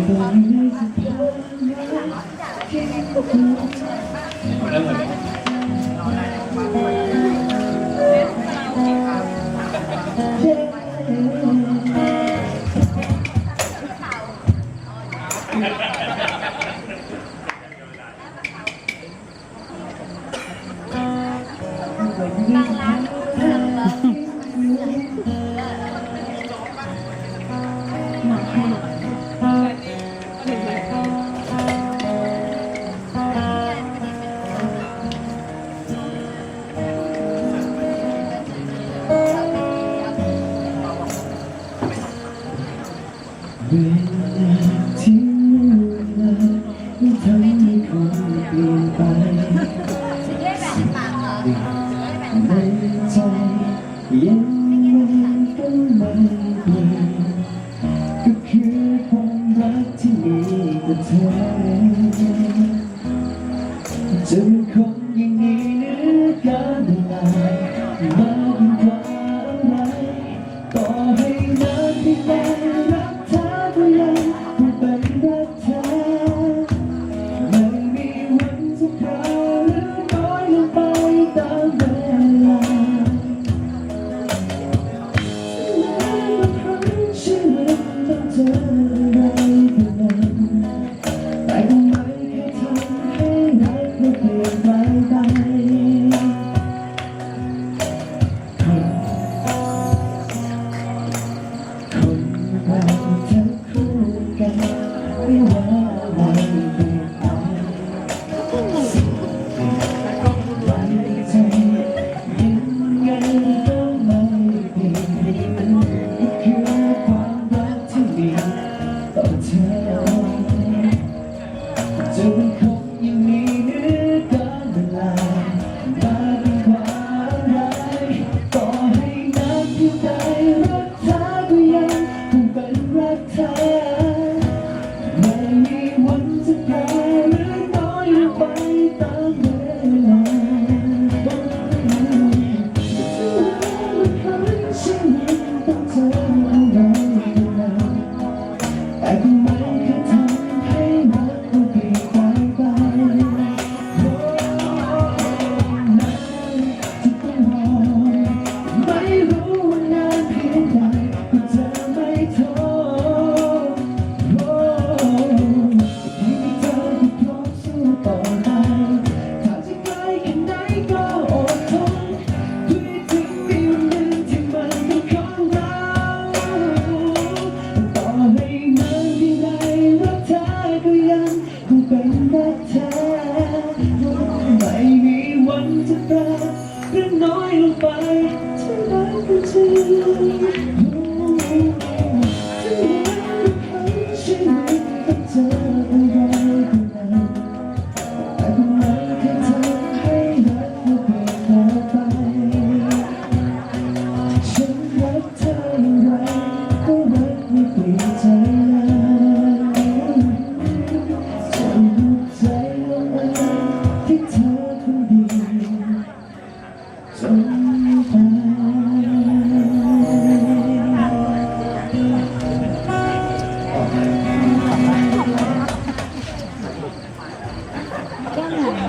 เวลาที่เวลาไม่ทำให้คนเปลี่ยนไปสิ่งในใจยังไม่ต้องไม่เปลี่ยนก็คือความรักที่มีต่อเธอจะเป็นคนอย่างนี้เนื้อการเวลามากกว่าอะไรต่อให้นานเพียงใดรักเธอก็ยังคงเป็นรักเธอไม่มีวันจะพาหรือน้อยลงไปตามเวลาชีวิตต้องเจออะไรแบบนั้นแต่ก็ไม่เคยทำให้รักเราเปลี่ยนไปคนเราทั้งคู่กันไม่ว่าอะไรเปลี่ยนไปสิ่งที่ไว้ใจยังไงก็ไม่เปลี่ยนก็คือความรักที่มีต่อเธอจะเป็นคนยังมีเนื้อการเวลามากกว่าอะไรต่อให้นานเพียงใดรักเธอก็ยังคงเป็นรักเธอไม่มีวันจะแปรหรือน้อยลงไปตามเวลาชีวิตต้องเจออะไรกันแต่ก็ไม่เคยทำให้รักเราเปลี่ยนไปนานจะต้องรอไม่รู้ว่านานเพียงใดก็จะไม่ท้อที่เธอก็พร้อมสู้ต่อไปถ้าจะไกลแค่ไหนก็อดทนเพื่อถึงมีวันหนึ่งที่มันเป็นของเราต่อให้นานเพียงใดรักเธอก็ยังคงเป็นรักเธอไม่มีวันจะแปรหรือน้อยลงไปที่รักกันจริง